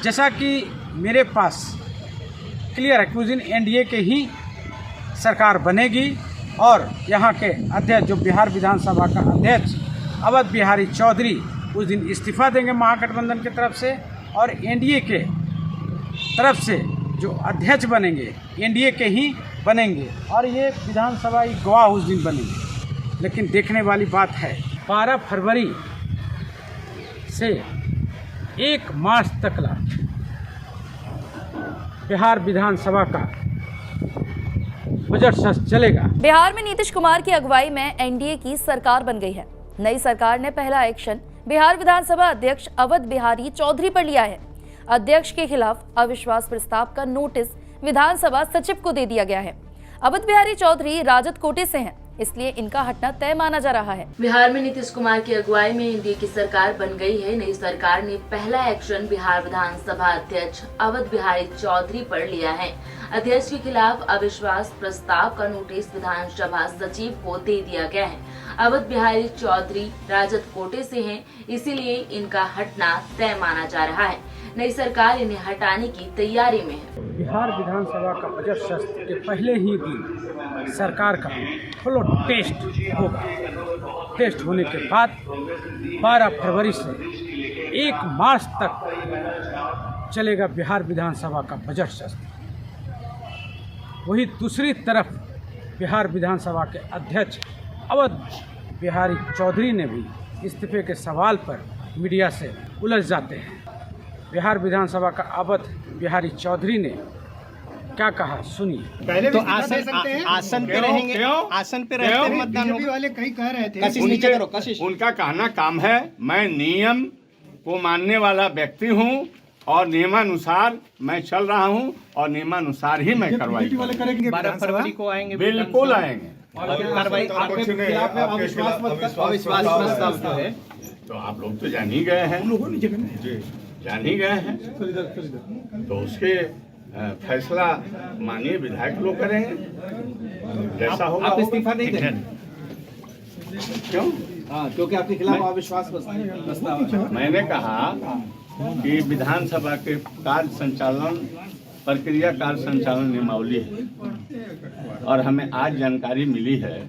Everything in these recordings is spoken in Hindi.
जैसा कि मेरे पास क्लियर है कि उस दिन एनडीए के ही सरकार बनेगी और यहाँ के अध्यक्ष जो बिहार विधानसभा का अध्यक्ष अवध बिहारी चौधरी उस दिन इस्तीफा देंगे महागठबंधन की तरफ से, और एनडीए के तरफ से जो अध्यक्ष बनेंगे एनडीए के ही बनेंगे और ये विधानसभा गवाह उस दिन बनेंगे। लेकिन देखने वाली बात है 12 फरवरी से 1 मार्च तक बिहार विधानसभा का बजट सत्र चलेगा। बिहार में नीतीश कुमार की अगुवाई में एनडीए की सरकार बन गई है। नई सरकार ने पहला एक्शन बिहार विधानसभा अध्यक्ष अवध बिहारी चौधरी पर लिया है। अध्यक्ष के खिलाफ अविश्वास प्रस्ताव का नोटिस विधानसभा सचिव को दे दिया गया है। अवध बिहारी चौधरी राजद कोटे से हैं, इसलिए इनका हटना तय माना जा रहा है। बिहार में नीतीश कुमार की अगुवाई में एनडीए की सरकार बन गई है। नई सरकार ने पहला एक्शन बिहार विधानसभा अध्यक्ष अवध बिहारी चौधरी पर लिया है। अध्यक्ष के खिलाफ अविश्वास प्रस्ताव का नोटिस विधानसभा सचिव को दे दिया गया है। अवध बिहारी चौधरी राजद कोटे से हैं, इसीलिए इनका हटना तय माना जा रहा है। नई सरकार इन्हें हटाने की तैयारी में है। बिहार विधानसभा का बजट सत्र के पहले ही दिन सरकार का फ्लोर टेस्ट होगा। टेस्ट होने के बाद 12 फरवरी से 1 मार्च तक चलेगा बिहार विधानसभा का बजट सत्र। वही दूसरी तरफ बिहार विधानसभा के अध्यक्ष अवध बिहारी चौधरी ने भी इस्तीफे के सवाल पर मीडिया से उलझ जाते हैं। बिहार विधानसभा का अवध बिहारी चौधरी ने क्या कहा, सुनिए। पहले तो आसन पे रहेंगे, आसन पे रहते हुए मतदान बीजेपी होगा। वाले कहीं कह रहे थे उनका कहना काम है। मैं नियम को मानने वाला व्यक्ति हूँ और नियमानुसार मैं चल रहा हूँ और नियमानुसार ही मैं कार्रवाई करूंगा। 12 फरवरी को आएंगे, बिल्कुल आएंगे। कार्रवाई आपके खिलाफ अविश्वास प्रस्ताव जो है, तो आप लोग तो जान ही गए हैं, जान ही गए हैं, तो उसके फैसला माननीय विधायक लोग करेंगे जैसा होगा। आप इस्तीफा नहीं देंगे? क्यों? क्योंकि आपके खिलाफ अविश्वास प्रस्ताव है। मैंने कहा कि विधानसभा के कार्य संचालन प्रक्रिया कार्य संचालन नियमावली है और हमें आज जानकारी मिली है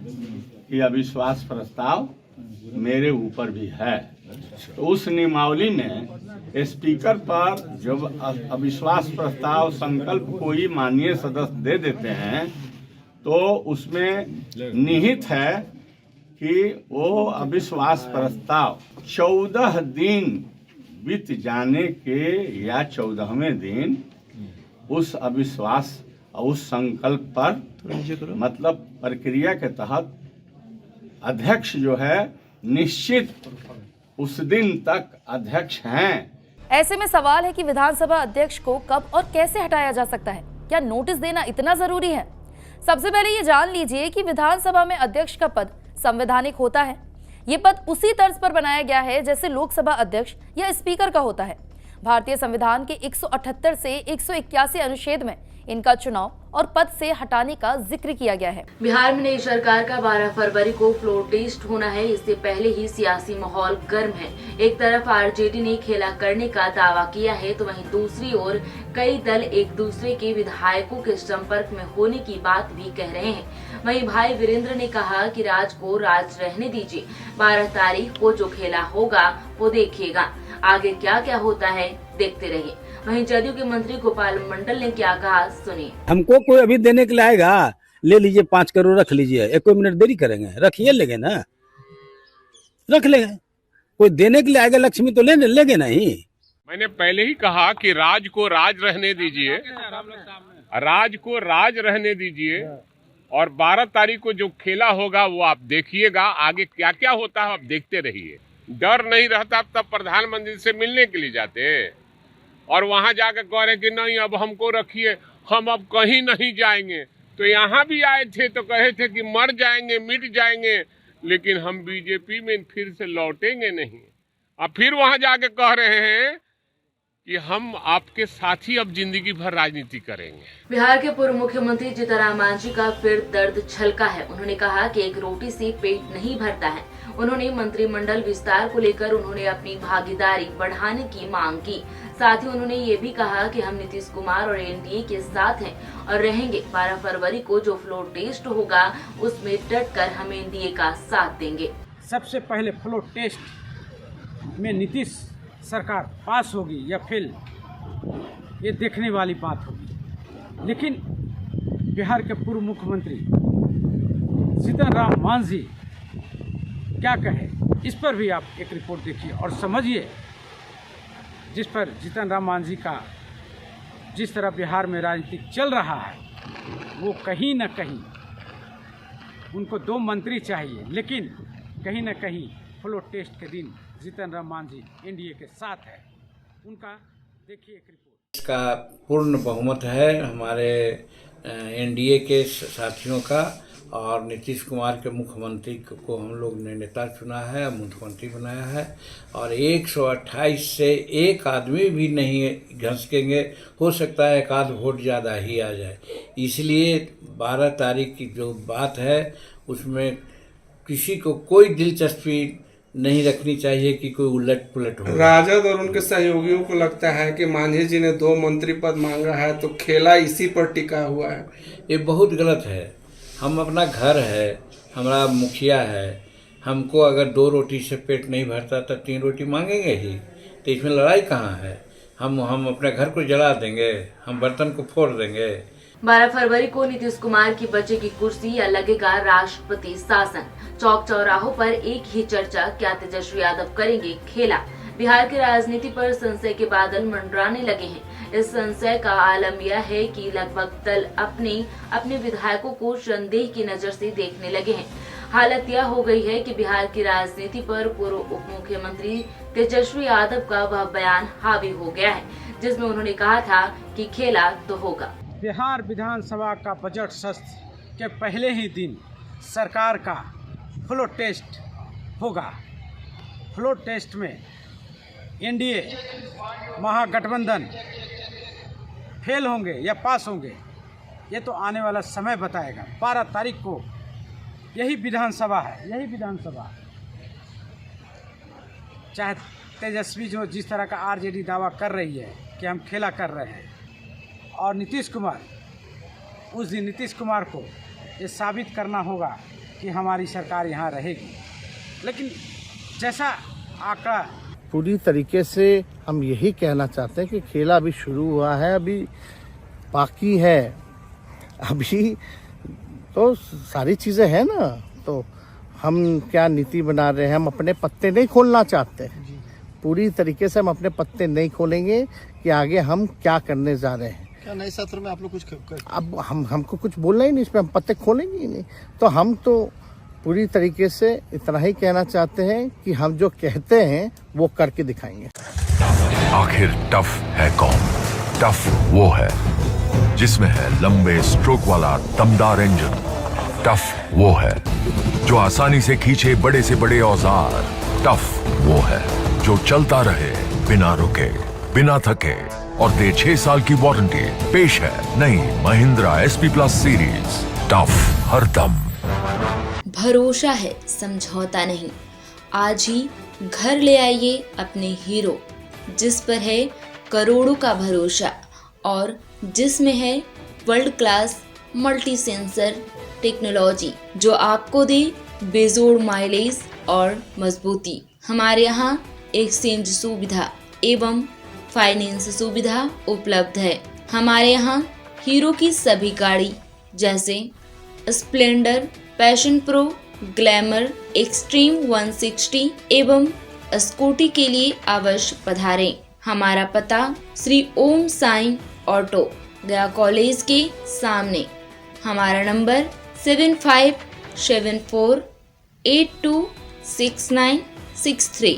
कि अविश्वास प्रस्ताव मेरे ऊपर भी है। तो उस नियमावली में स्पीकर पर जब अविश्वास प्रस्ताव संकल्प कोई माननीय सदस्य दे देते हैं तो उसमें निहित है कि वो अविश्वास प्रस्ताव 14 दिन बीत जाने के या 14वें दिन उस अविश्वास उस संकल्प पर मतलब प्रक्रिया के तहत अध्यक्ष जो है निश्चित उस दिन तक अध्यक्ष हैं। ऐसे में सवाल है कि विधानसभा अध्यक्ष को कब और कैसे हटाया जा सकता है। क्या नोटिस देना इतना जरूरी है? सबसे पहले ये जान लीजिए कि विधानसभा में अध्यक्ष का पद संवैधानिक होता है। ये पद उसी तर्ज पर बनाया गया है जैसे लोकसभा अध्यक्ष या स्पीकर का होता है। भारतीय संविधान के 178 से 181 अनुच्छेद में इनका चुनाव और पद से हटाने का जिक्र किया गया है। बिहार में नई सरकार का 12 फरवरी को फ्लोर टेस्ट होना है। इससे पहले ही सियासी माहौल गर्म है। एक तरफ आरजेडी ने खेला करने का दावा किया है तो वहीं दूसरी ओर कई दल एक दूसरे के विधायकों के संपर्क में होने की बात भी कह रहे हैं। वहीं भाई वीरेंद्र ने कहा कि राज को राज रहने दीजिए, 12 तारीख को जो खेला होगा वो देखिएगा, आगे क्या क्या होता है देखते रहिए। वहीं जदयू के मंत्री गोपाल मंडल ने क्या कहा, सुनिए। हमको कोई अभी देने के लिए आएगा, ले लीजिए 5 करोड़ रख लीजिए, एक मिनट देरी करेंगे, रखिए लेंगे ना, रख लेंगे। कोई देने के लिए आएगा लक्ष्मी तो लेंगे नहीं। मैंने पहले ही कहा कि राज को राज रहने दीजिए, राज को राज रहने दीजिए और 12 तारीख को जो खेला होगा वो आप देखिएगा, आगे क्या क्या होता है आप देखते रहिए। डर नहीं रहता तब प्रधानमंत्री से मिलने के लिए जाते और वहां जाकर कह रहे कि नहीं अब हमको रखिए, हम अब कहीं नहीं जाएंगे। तो यहाँ भी आए थे तो कहे थे कि मर जाएंगे मिट जाएंगे, लेकिन हम बीजेपी में फिर से लौटेंगे नहीं। अब फिर वहां जाके कह रहे हैं कि हम आपके साथ ही अब जिंदगी भर राजनीति करेंगे। बिहार के पूर्व मुख्यमंत्री जीतनराम मांझी का फिर दर्द छलका है। उन्होंने कहा कि एक रोटी से पेट नहीं भरता है। उन्होंने मंत्रिमंडल विस्तार को लेकर उन्होंने अपनी भागीदारी बढ़ाने की मांग की। साथ ही उन्होंने ये भी कहा कि हम नीतीश कुमार और एनडीए के साथ हैं और रहेंगे। 12 फरवरी को जो फ्लोर टेस्ट होगा उसमें डटकर हम एनडीए का साथ देंगे। सबसे पहले फ्लोर टेस्ट में नीतीश सरकार पास होगी या फेल, ये देखने वाली बात होगी। लेकिन बिहार के पूर्व मुख्यमंत्री जीतनराम मांझी क्या कहे, इस पर भी आप एक रिपोर्ट देखिए और समझिए। जिस पर जीतनराम मांझी का जिस तरह बिहार में राजनीति चल रहा है, वो कहीं न कहीं उनको 2 मंत्री चाहिए, लेकिन कहीं न कहीं फ्लोर टेस्ट के दिन जीतनराम मांझी एनडीए के साथ है। उनका देखिए एक रिपोर्ट। इसका पूर्ण बहुमत है हमारे एनडीए के साथियों का, और नीतीश कुमार के मुख्यमंत्री को हम लोग ने नेता चुना है, मुख्यमंत्री बनाया है, और 128 से एक आदमी भी नहीं घसकेंगे। हो सकता है एक आध वोट ज़्यादा ही आ जाए। इसलिए 12 तारीख की जो बात है उसमें किसी को कोई दिलचस्पी नहीं रखनी चाहिए कि कोई उलट पुलट हो। राजद और उनके सहयोगियों को लगता है कि मांझी जी ने 2 मंत्री पद मांगा है तो खेला इसी पर टिका हुआ है। ये बहुत गलत है। हम अपना घर है, हमारा मुखिया है, हमको अगर 2 रोटी से पेट नहीं भरता तो 3 रोटी मांगेंगे ही। तो इसमें लड़ाई कहाँ है? हम अपने घर को जला देंगे, हम बर्तन को फोड़ देंगे। 12 फरवरी को नीतीश कुमार की बचेगी कुर्सी या लगेगा राष्ट्रपति शासन। चौक चौराहों पर एक ही चर्चा, क्या तेजस्वी यादव करेंगे खेला। बिहार की राजनीति पर संशय के बादल मंडराने लगे हैं। इस संशय का आलम यह है कि लगभग दल अपने विधायकों को संदेह की नजर से देखने लगे हैं। हालत यह हो गई है कि बिहार की राजनीति पर पूर्व उप मुख्यमंत्री तेजस्वी यादव का वह बयान हावी हो गया है, जिसमें उन्होंने कहा था कि खेला तो होगा। बिहार विधानसभा का बजट सत्र के पहले ही दिन सरकार का फ्लोर टेस्ट होगा। फ्लोर टेस्ट में एनडीए महागठबंधन फेल होंगे या पास होंगे, ये तो आने वाला समय बताएगा। 12 तारीख को यही विधानसभा है, यही विधानसभा, चाहे तेजस्वी जो जिस तरह का आरजेडी दावा कर रही है कि हम खेला कर रहे हैं, और नीतीश कुमार, उस दिन नीतीश कुमार को ये साबित करना होगा कि हमारी सरकार यहाँ रहेगी। लेकिन जैसा आंकड़ा पूरी तरीके से हम यही कहना चाहते हैं कि खेला अभी शुरू हुआ है, अभी बाकी है, अभी तो सारी चीज़ें हैं ना। तो हम क्या नीति बना रहे हैं, हम अपने पत्ते नहीं खोलना चाहते। पूरी तरीके से हम अपने पत्ते नहीं खोलेंगे कि आगे हम क्या करने जा रहे हैं। क्या नए सत्र में आप लोग कुछ अब हमको कुछ बोलना ही नहीं, इसमें हम पत्ते खोलेंगे ही नहीं। तो हम तो पूरी तरीके से इतना ही कहना चाहते हैं कि हम जो कहते हैं वो करके दिखाएंगे। आखिर टफ है कौन? टफ वो है जिसमें है लंबे स्ट्रोक वाला दमदार इंजन। टफ वो है जो आसानी से खींचे बड़े से बड़े औजार। टफ वो है जो चलता रहे बिना रुके, बिना थके, और दे 6 साल की वारंटी। पेश है नई Mahindra SP plus series. Tough हर दम। भरोसा है, समझौता नहीं। आज ही घर ले आइए अपने हीरो, जिस पर है करोड़ों का भरोसा और जिसमें है world class multi sensor technology, जो आपको दे बेजोड़ माइलेज और मजबूती। हमारे यहाँ एक्सचेंज सुविधा एवं फाइनेंस सुविधा उपलब्ध है। हमारे यहाँ हीरो की सभी गाड़ी जैसे Splendor, passion pro, glamour, extreme 160 एवं स्कूटी के लिए अवश्य पधारें। हमारा पता श्री ओम साईं ऑटो, गया कॉलेज के सामने। हमारा नंबर 7574826963।